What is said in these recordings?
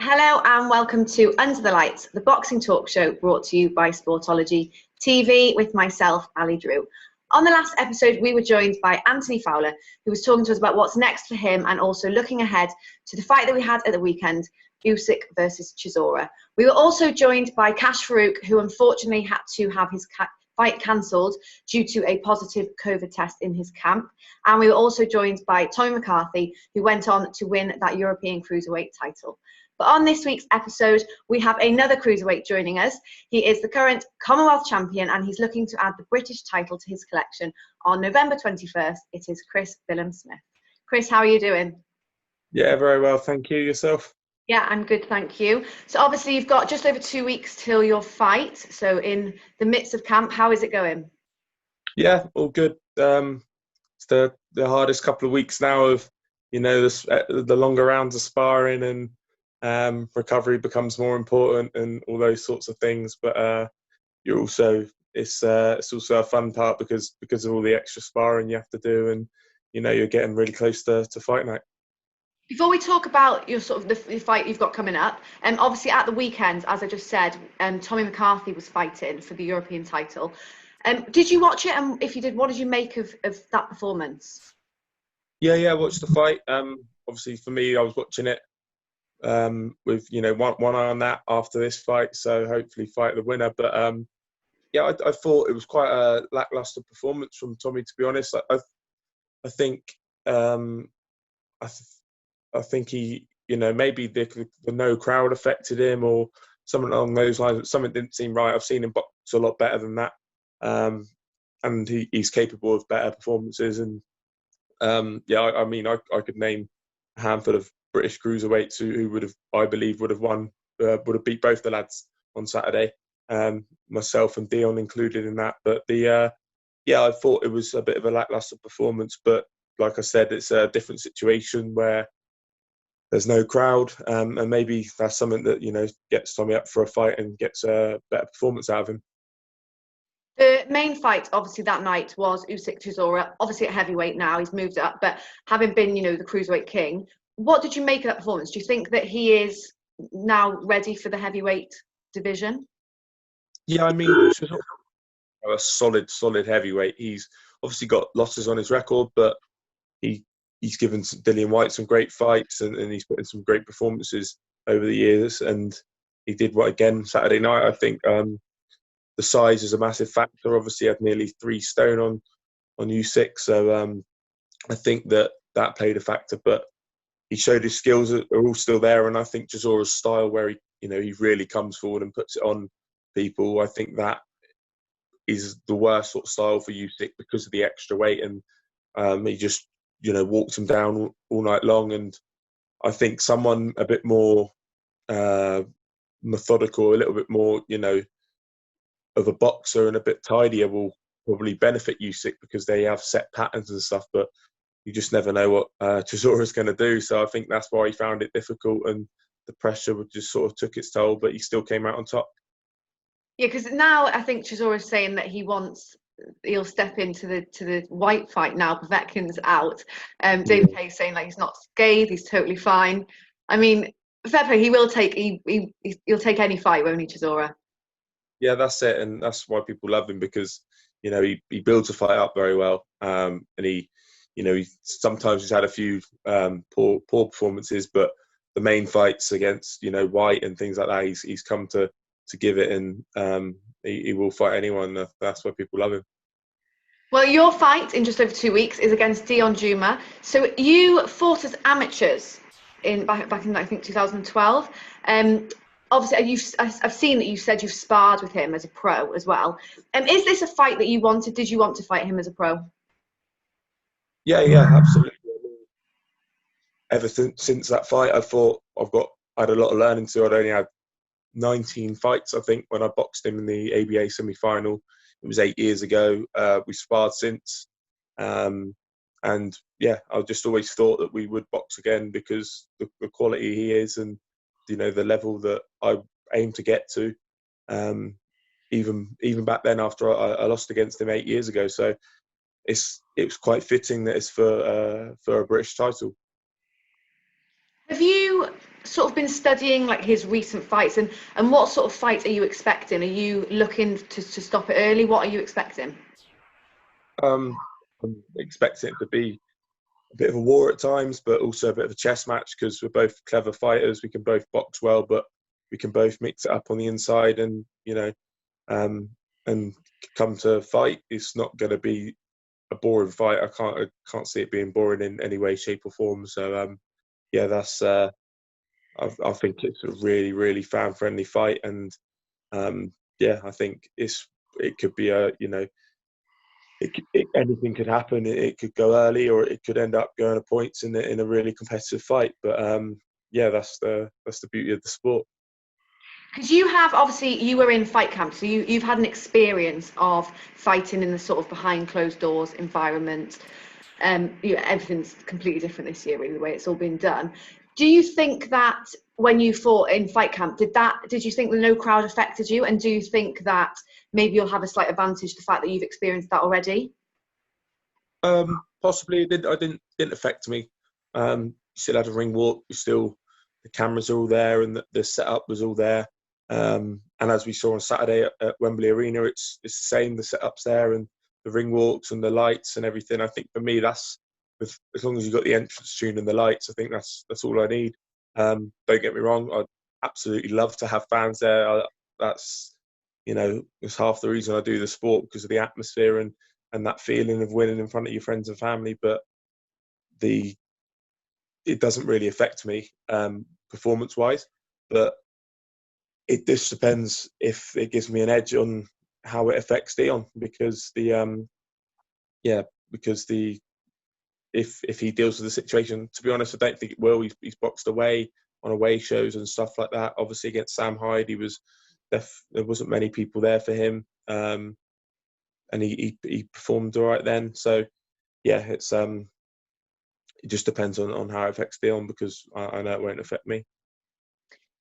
Hello and welcome to Under the Lights, the boxing talk show brought to you by Sportology TV with myself, Ali Drew. On the last episode, we were joined by Anthony Fowler, who was talking to us about what's next for him and also looking ahead to the fight that we had at the weekend, Usyk versus Chisora. We were also joined by Kash Farouk, who unfortunately had to have his fight cancelled due to a positive COVID test in his camp. And we were also joined by Tommy McCarthy, who went on to win that European Cruiserweight title. But on this week's episode, we have another cruiserweight joining us. He is the current Commonwealth champion and he's looking to add the British title to his collection on November 21st. It is Chris Billam Smith. Chris, how are you doing? Yeah, very well. Thank you. Yourself? Yeah, I'm good, thank you. So obviously you've got just over 2 weeks till your fight. So in the midst of camp, how is it going? Yeah, all good. It's the hardest couple of weeks now of, the longer rounds of sparring and recovery becomes more important and all those sorts of things. But you're also it's also a fun part because of all the extra sparring you have to do, and you're getting really close to fight night. Before we talk about your the fight you've got coming up, obviously at the weekend, as I just said, Tommy McCarthy was fighting for the European title. Did you watch it? And if you did, what did you make of that performance? Yeah, I watched the fight. Obviously for me, I was watching it with one eye on that after this fight, so hopefully fight the winner. But I thought it was quite a lackluster performance from Tommy, to be honest. I think I think he, maybe the no crowd affected him or something along those lines, but something didn't seem right. I've seen him box a lot better than that, and he's capable of better performances. And I could name a handful of British cruiserweights who would have beat both the lads on Saturday, myself and Deion included in that. But I thought it was a bit of a lackluster performance. But like I said, it's a different situation where there's no crowd, and maybe that's something that gets Tommy up for a fight and gets a better performance out of him. The main fight, obviously, that night was Usyk Chisora. Obviously, at heavyweight now, he's moved up, but having been, the cruiserweight king, what did you make of that performance? Do you think that he is now ready for the heavyweight division? Yeah, Chisora, a solid heavyweight. He's obviously got losses on his record, but he's given Dillian Whyte some great fights and he's put in some great performances over the years. And he did what again Saturday night. I think the size is a massive factor. Obviously, he had nearly 3 stone on Usyk, so I think that played a factor. But he showed his skills are all still there, and I think Chisora's style, where he really comes forward and puts it on people, I think that is the worst sort of style for Usyk because of the extra weight, and he just walked him down all night long. And I think someone a bit more methodical, a little bit more of a boxer and a bit tidier will probably benefit Usyk because they have set patterns and stuff, but you just never know what Chisora's going to do. So I think that's why he found it difficult, and the pressure just sort of took its toll, but he still came out on top. Yeah, because now I think Chisora's saying that he'll step into the White fight now. Povetkin's out. David Hayes saying he's not scathed, he's totally fine. I mean, fair play, he'll take any fight, won't he, Chisora? Yeah, that's it, and that's why people love him, because he builds a fight up very well, and he sometimes he's had a few poor performances, but the main fights against White and things like that, he's come to give it, and he will fight anyone. That's why people love him. Well, your fight in just over 2 weeks is against Deion Jumah. So you fought as amateurs back in I think 2012. Obviously, I've seen that you said you've sparred with him as a pro as well. Is this a fight that you wanted? Did you want to fight him as a pro? Yeah, absolutely. Ever since that fight, I thought I had a lot of learning to. I'd only had 19 fights, I think, when I boxed him in the ABA semi-final. It was 8 years ago. We sparred since. And yeah, I just always thought that we would box again because the quality he is and, the level that I aim to get to, even back then after I lost against him 8 years ago. So it was quite fitting that it's for a British title. Have you sort of been studying like his recent fights, and what sort of fight are you expecting? Are you looking to stop it early? What are you expecting? I'm expecting it to be a bit of a war at times, but also a bit of a chess match because we're both clever fighters. We can both box well, but we can both mix it up on the inside, and and come to fight. It's not going to be a boring fight. I can't see it being boring in any way, shape, or form. So yeah, that's. I think it's a really, really fan-friendly fight, and yeah, I think it could be anything could happen. It could go early, or it could end up going to points in a really competitive fight. But yeah, that's the beauty of the sport. Because you have, obviously, you were in fight camp, so you've had an experience of fighting in the sort of behind closed doors environment. Everything's completely different this year, really, the way it's all been done. Do you think that when you fought in fight camp, did you think the no crowd affected you? And do you think that maybe you'll have a slight advantage, the fact that you've experienced that already? Possibly it didn't affect me. You still had a ring walk. The cameras are all there, and the setup was all there. And as we saw on Saturday at Wembley Arena, it's the same. The setup's there, and the ring walks and the lights and everything. I think for me, as long as you've got the entrance tune and the lights, I think that's all I need. Don't get me wrong, I'd absolutely love to have fans there. That's it's half the reason I do the sport, because of the atmosphere and that feeling of winning in front of your friends and family. But it doesn't really affect me performance-wise. But it just depends if it gives me an edge on how it affects Deion, because if he deals with the situation, to be honest, I don't think it will. He's boxed away on away shows and stuff like that. Obviously against Sam Hyde, there wasn't many people there for him, and he performed all right then. So yeah, it just depends on how it affects Deion, because I know it won't affect me.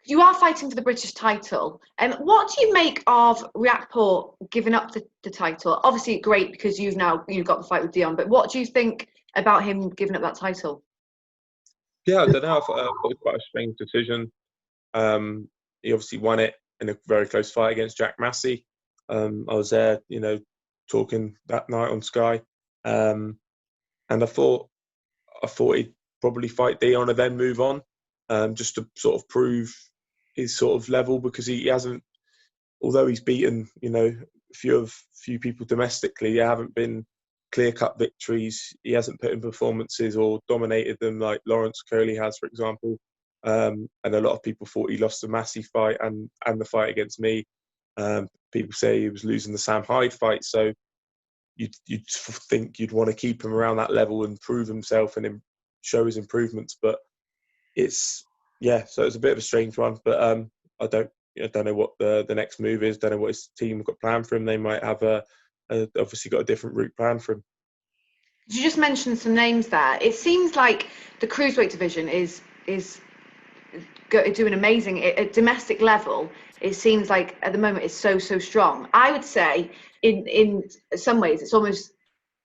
You are fighting for the British title. What do you make of Riakporhe giving up the title? Obviously, great, because you've got the fight with Deion. But what do you think about him giving up that title? Yeah, I don't know. I thought it was quite a strange decision. He obviously won it in a very close fight against Jack Massey. I was there, talking that night on Sky, and I thought he'd probably fight Deion and then move on, just to sort of prove his sort of level, because he hasn't, although he's beaten a few people domestically, there haven't been clear-cut victories. He hasn't put in performances or dominated them like Lawrence Curley has, for example. And a lot of people thought he lost the Massey fight and the fight against me. People say he was losing the Sam Hyde fight, so you'd think you'd want to keep him around that level and prove himself and show his improvements. But so it's a bit of a strange one. But I don't know what the next move is. Don't know what his team have got planned for him. They might have obviously got a different route planned for him. You just mentioned some names there. It seems like the cruiserweight division is doing amazing at domestic level. It seems like at the moment it's so strong. I would say in some ways it's almost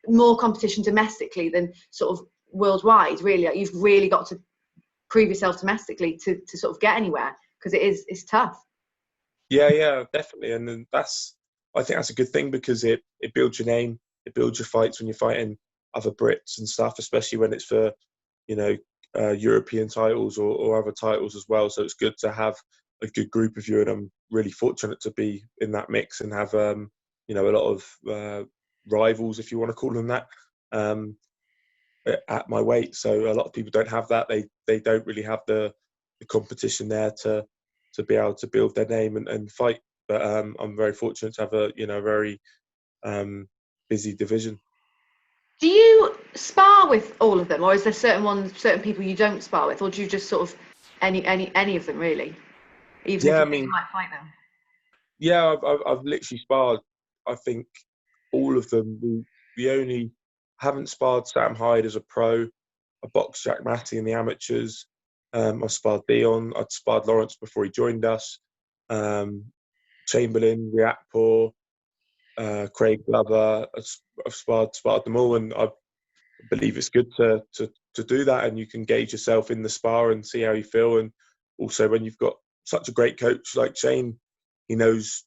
more competition domestically than sort of worldwide. Really, like, you've really got to prove yourself domestically to sort of get anywhere, because it's tough. Yeah, definitely. And then I think that's a good thing, because it builds your name, it builds your fights when you're fighting other Brits and stuff, especially when it's for European titles or other titles as well. So it's good to have a good group of you, and I'm really fortunate to be in that mix and have a lot of rivals, if you want to call them that, at my weight. So a lot of people don't have that. They don't really have the competition there to be able to build their name and fight. But I'm very fortunate to have a very busy division. Do you spar with all of them, or is there certain people you don't spar with, or do you just sort of any of them really? Even if you might fight them. Yeah, I've literally sparred, I think, all of them. We only haven't sparred Sam Hyde as a pro. I boxed Jack Massey in the amateurs. I sparred Deion. I'd sparred Lawrence before he joined us. Chamberlain, Riakporhe, Craig Glover. I've sparred them all, and I believe it's good to do that, and you can gauge yourself in the spar and see how you feel. And also when you've got such a great coach like Shane, he knows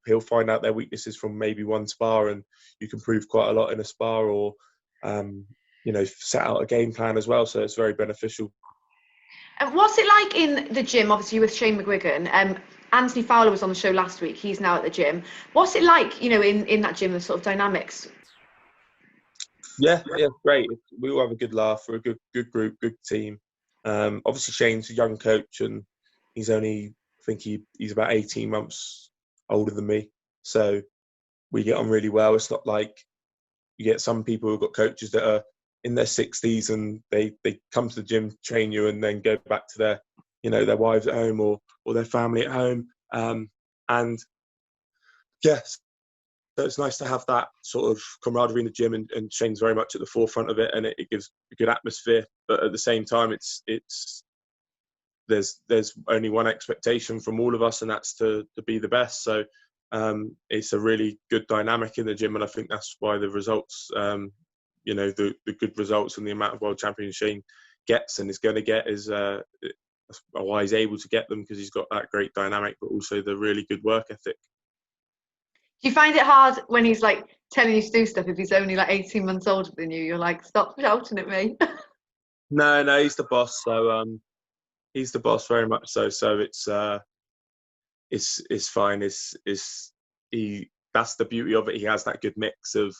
he'll find out their weaknesses from maybe one spar, and you can prove quite a lot in a spar, or set out a game plan as well. So it's very beneficial. And what's it like in the gym, obviously with Shane McGuigan? Anthony Fowler was on the show last week. He's now at the gym. What's it like, in that gym, the sort of dynamics? Yeah, great. We all have a good laugh. We're a good group, good team. Obviously, Shane's a young coach, and he's only, I think he's about 18 months older than me. So we get on really well. It's not like you get some people who've got coaches that are in their 60s and they come to the gym, train you, and then go back to their wives at home or their family at home. And yes, so it's nice to have that sort of camaraderie in the gym, and Shane's very much at the forefront of it, and it gives a good atmosphere. But at the same time, there's only one expectation from all of us, and that's to be the best. So it's a really good dynamic in the gym, and I think that's why the results, the good results and the amount of world champions Shane gets and is going to get is why he's able to get them, because he's got that great dynamic, but also the really good work ethic. Do you find it hard when he's like telling you to do stuff if he's only like 18 months older than you? You're like, stop shouting at me. No, he's the boss. So he's the boss very much so. So it's fine. That's the beauty of it. He has that good mix of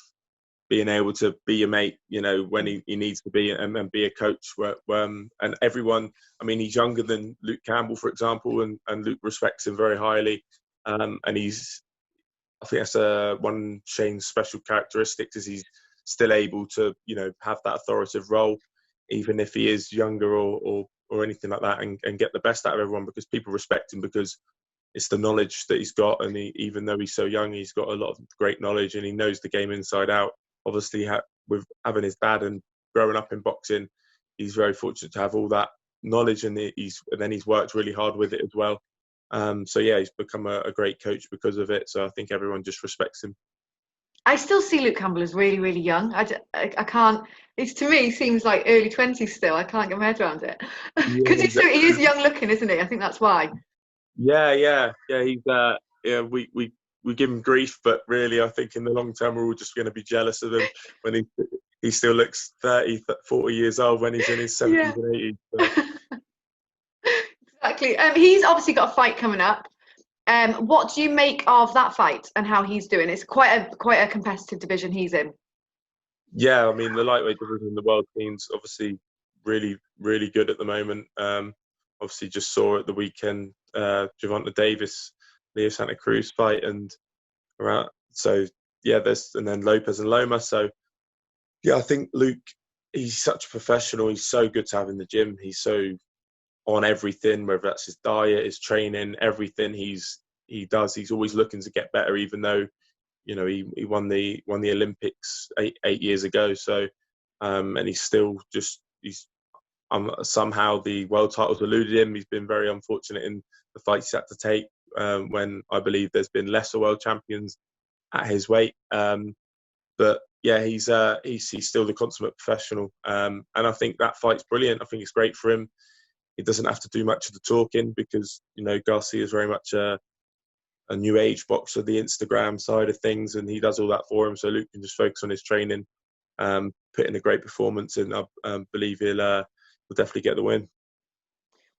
being able to be your mate, when he needs to be, and be a coach. And everyone, I mean, he's younger than Luke Campbell, for example, and Luke respects him very highly. And I think that's one Shane's special characteristics, is he's still able to, have that authoritative role, even if he is younger or anything like that, and get the best out of everyone, because people respect him because it's the knowledge that he's got. And even though he's so young, he's got a lot of great knowledge, and he knows the game inside out. Obviously, with having his dad and growing up in boxing, he's very fortunate to have all that knowledge, and then he's worked really hard with it as well. So yeah, he's become a great coach because of it. So I think everyone just respects him. I still see Luke Campbell as really, really young. I can't. It's, to me, seems like early 20s still. I can't get my head around it because he is young looking, isn't he? I think that's why. Yeah. He's we give him grief, but really, I think in the long term, we're all just going to be jealous of him when he still looks 30, 40 years old when he's in his 70s and 80s. So. Exactly. He's obviously got a fight coming up. What do you make of that fight and how he's doing? It's quite a competitive division he's in. Yeah, I mean, the lightweight division in the world team's obviously really, really good at the moment. Obviously, just saw at the weekend Gervonta Davis, Leo Santa Cruz fight, and around. So yeah, and then Lopez and Loma. So yeah, I think Luke, he's such a professional. He's so good to have in the gym. He's so on everything, whether that's his diet, his training, everything he does. He's always looking to get better, even though, he won the Olympics eight years ago. So, and he's still somehow the world titles eluded him. He's been very unfortunate in the fights he's had to take, when I believe there's been lesser world champions at his weight. But yeah, he's still the consummate professional. And I think that fight's brilliant. I think it's great for him. He doesn't have to do much of the talking because, Garcia is very much a new age boxer, the Instagram side of things, and he does all that for him. So Luke can just focus on his training, put in a great performance, and I believe he'll definitely get the win.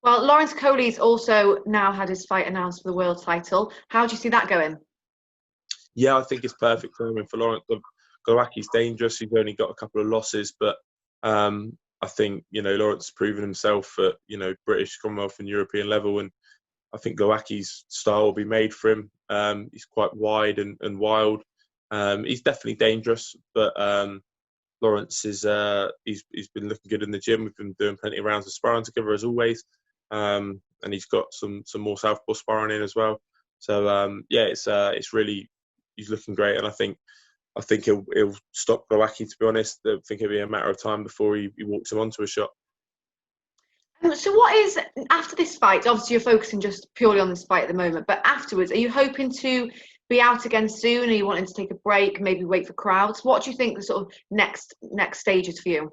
Well, Lawrence Coley's also now had his fight announced for the world title. How do you see that going? Yeah, I think it's perfect for him and for Lawrence. Glowaki's dangerous. He's only got a couple of losses, but I think, Lawrence has proven himself at, British, Commonwealth and European level. And I think Glowaki's style will be made for him. He's quite wide and wild. He's definitely dangerous, but Lawrence is, he's been looking good in the gym. We've been doing plenty of rounds of sparring together as always. And he's got some more southpaw sparring in as well. So it's really, he's looking great. And I think he'll stop Glowacki, to be honest. I think it'll be a matter of time before he walks him onto a shot. So what is, after this fight, obviously you're focusing just purely on this fight at the moment, but afterwards, are you hoping to be out again soon? Are you wanting to take a break, maybe wait for crowds? What do you think the sort of next stage is for you?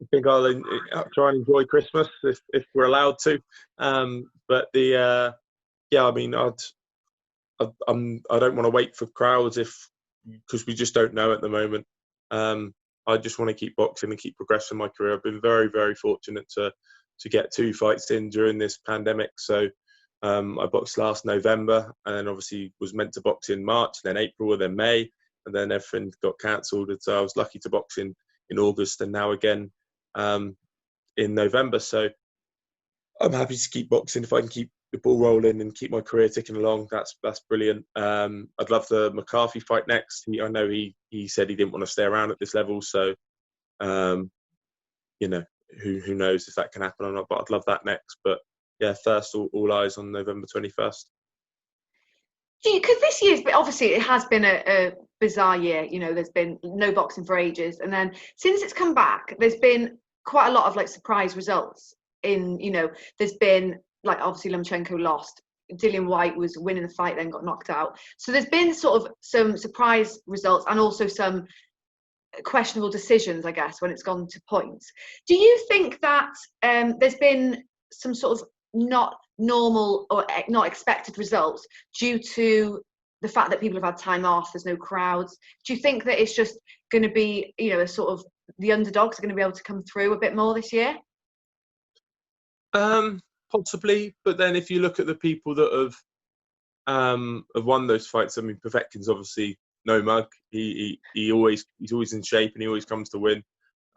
I think I'll try and enjoy Christmas if we're allowed to. But yeah, I mean, I don't want to wait for crowds because we just don't know at the moment. I just want to keep boxing and keep progressing my career. I've been very, very fortunate to get 2 fights in during this pandemic. So I boxed last November, and then obviously was meant to box in March, then April, and then May, and then everything got cancelled. And so I was lucky to box in August, and now again in November. So I'm happy to keep boxing. If I can keep the ball rolling and keep my career ticking along, that's brilliant. I'd love the McCarthy fight next. I know he said he didn't want to stay around at this level, so you know, who knows if that can happen or not. But I'd love that next. But yeah, first, all eyes on November 21st. Because this year's, obviously, it has been a bizarre year. You know, there's been no boxing for ages, and then since it's come back, there's been quite a lot of like surprise results. There's been like obviously Lomachenko lost. Dillian Whyte was winning the fight, then got knocked out. So there's been sort of some surprise results and also some questionable decisions, I guess, when it's gone to points. Do you think that there's been some sort of not normal or not expected results due to the fact that people have had time off, there's no crowds? Do you think that it's just going to be, a sort of the underdogs are going to be able to come through a bit more this year? Possibly, but then if you look at the people that have won those fights, I mean, Povetkin's obviously no mug. He's always in shape and he always comes to win.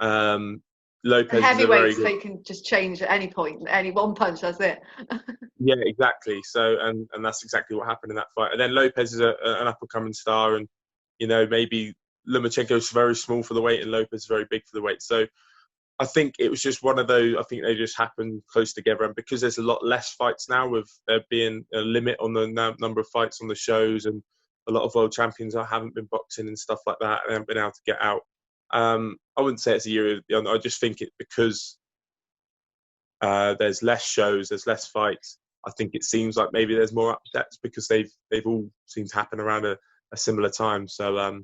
Lopez and heavyweights, they can just change at any point, any one punch, that's it. Yeah, exactly. So and that's exactly what happened in that fight. And then Lopez is an up and coming star, and maybe Lomachenko's very small for the weight and Lopez is very big for the weight. So I think it was just one of those. I think they just happened close together, and because there's a lot less fights now, with there being a limit on the number of fights on the shows, and a lot of world champions haven't been boxing and stuff like that, and haven't been able to get out. I wouldn't say it's a year. I just think it because there's less shows, there's less fights. I think it seems like maybe there's more upsets because they've all seemed to happen around a similar time. So.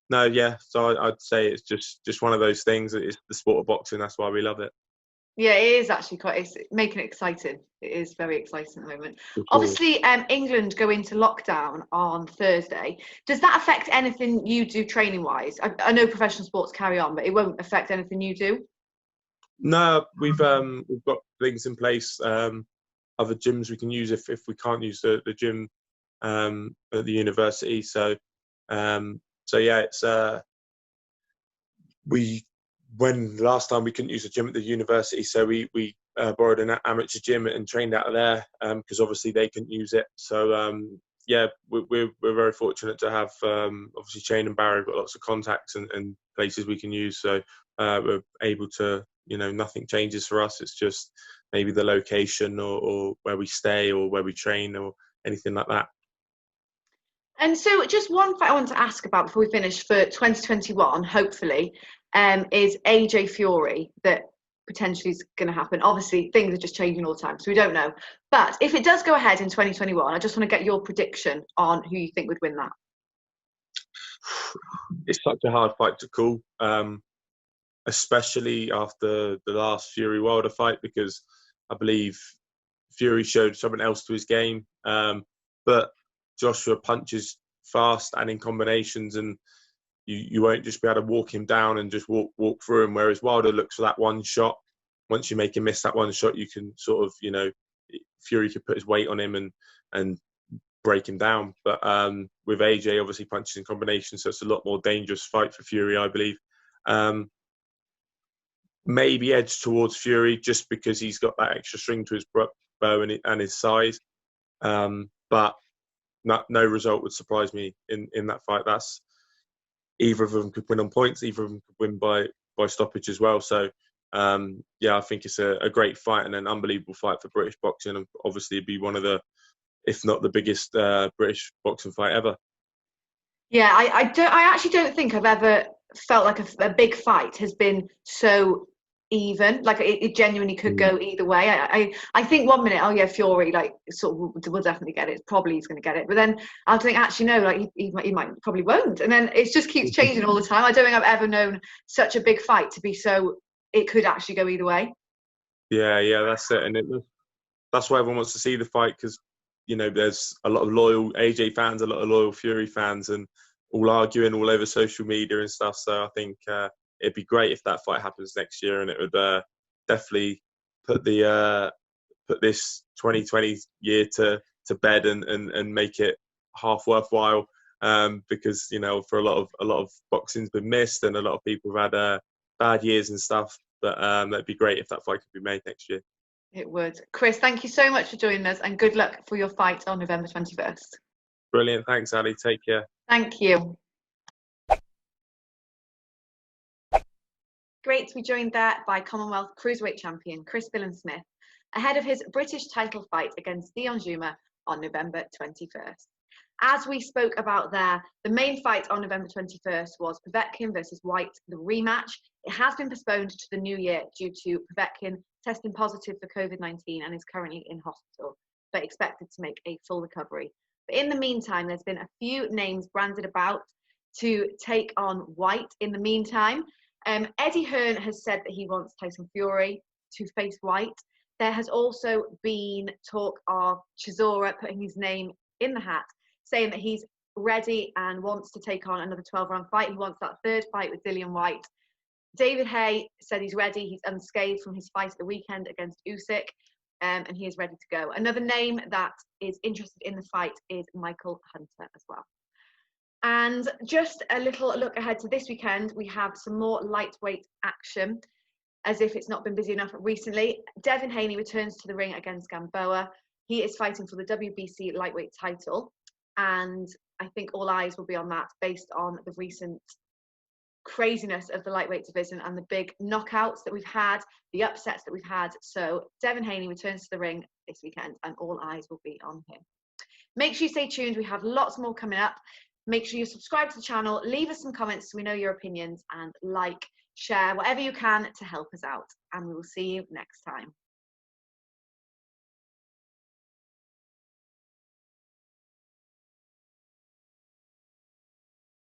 No, yeah. So I'd say it's just one of those things. It's the sport of boxing. That's why we love it. Yeah, it is actually it's making it exciting. It is very exciting at the moment. Sure. Obviously, England go into lockdown on Thursday. Does that affect anything you do training-wise? I know professional sports carry on, but it won't affect anything you do? No, we've got things in place. Other gyms we can use if we can't use the gym at the university. So yeah, it's when last time we couldn't use a gym at the university, so we borrowed an amateur gym and trained out of there because obviously they couldn't use it. So yeah, we're very fortunate to have obviously Shane and Barry have got lots of contacts and places we can use. So we're able to, nothing changes for us. It's just maybe the location or where we stay or where we train or anything like that. And so just one thing I want to ask about before we finish for 2021, hopefully, is AJ Fury that potentially is going to happen. Obviously, things are just changing all the time, so we don't know. But if it does go ahead in 2021, I just want to get your prediction on who you think would win that. It's such a hard fight to call, especially after the last Fury-Wilder fight, because I believe Fury showed something else to his game. But Joshua punches fast and in combinations, and you won't just be able to walk him down and just walk through him. Whereas Wilder looks for that one shot. Once you make him miss that one shot, you can sort of, Fury could put his weight on him and break him down. But with AJ, obviously punches in combination, so it's a lot more dangerous fight for Fury, I believe. Maybe edge towards Fury just because he's got that extra string to his bow and his size. But no result would surprise me in that fight. That's either of them could win on points, either of them could win by stoppage as well. So yeah, I think it's a great fight and an unbelievable fight for British boxing, and obviously it'd be one of the, if not the biggest British boxing fight ever. Yeah, I actually don't think I've ever felt like a big fight has been so even. Like it genuinely could go either way. I think 1 minute, Fury sort of will definitely get it. Probably he's going to get it, but then I'll think actually no, he might probably won't, and then it just keeps changing all the time. I don't think I've ever known such a big fight to be so it could actually go either way. Yeah, that's it. And that's why everyone wants to see the fight, because, you know, there's a lot of loyal AJ fans, a lot of loyal Fury fans, and all arguing all over social media and stuff. So I think it'd be great if that fight happens next year, and it would definitely put this 2020 year to bed and make it half worthwhile. Because, you know, for a lot of boxing's been missed, and a lot of people have had bad years and stuff. But that'd be great if that fight could be made next year. It would. Chris, thank you so much for joining us, and good luck for your fight on November 21st. Brilliant. Thanks, Ali. Take care. Thank you. Great to be joined there by Commonwealth Cruiserweight champion Chris Billam Smith ahead of his British title fight against Deion Jumah on November 21st. As we spoke about there, the main fight on November 21st was Povetkin versus White, the rematch. It has been postponed to the new year due to Povetkin testing positive for COVID-19 and is currently in hospital, but expected to make a full recovery. But in the meantime, there's been a few names branded about to take on White in the meantime. Eddie Hearn has said that he wants Tyson Fury to face White. There has also been talk of Chisora putting his name in the hat, saying that he's ready and wants to take on another 12-round fight. He wants that third fight with Dillian Whyte. David Haye said he's ready. He's unscathed from his fight at the weekend against Usyk, and he is ready to go. Another name that is interested in the fight is Michael Hunter as well. And just a little look ahead to this weekend, we have some more lightweight action, as if it's not been busy enough recently. Devin Haney returns to the ring against Gamboa. He is fighting for the WBC lightweight title, and I think all eyes will be on that based on the recent craziness of the lightweight division and the big knockouts that we've had, the upsets that we've had. So Devin Haney returns to the ring this weekend, and all eyes will be on him. Make sure you stay tuned. We have lots more coming up. Make sure you subscribe to the channel, leave us some comments so we know your opinions, and like, share, whatever you can to help us out. And we will see you next time.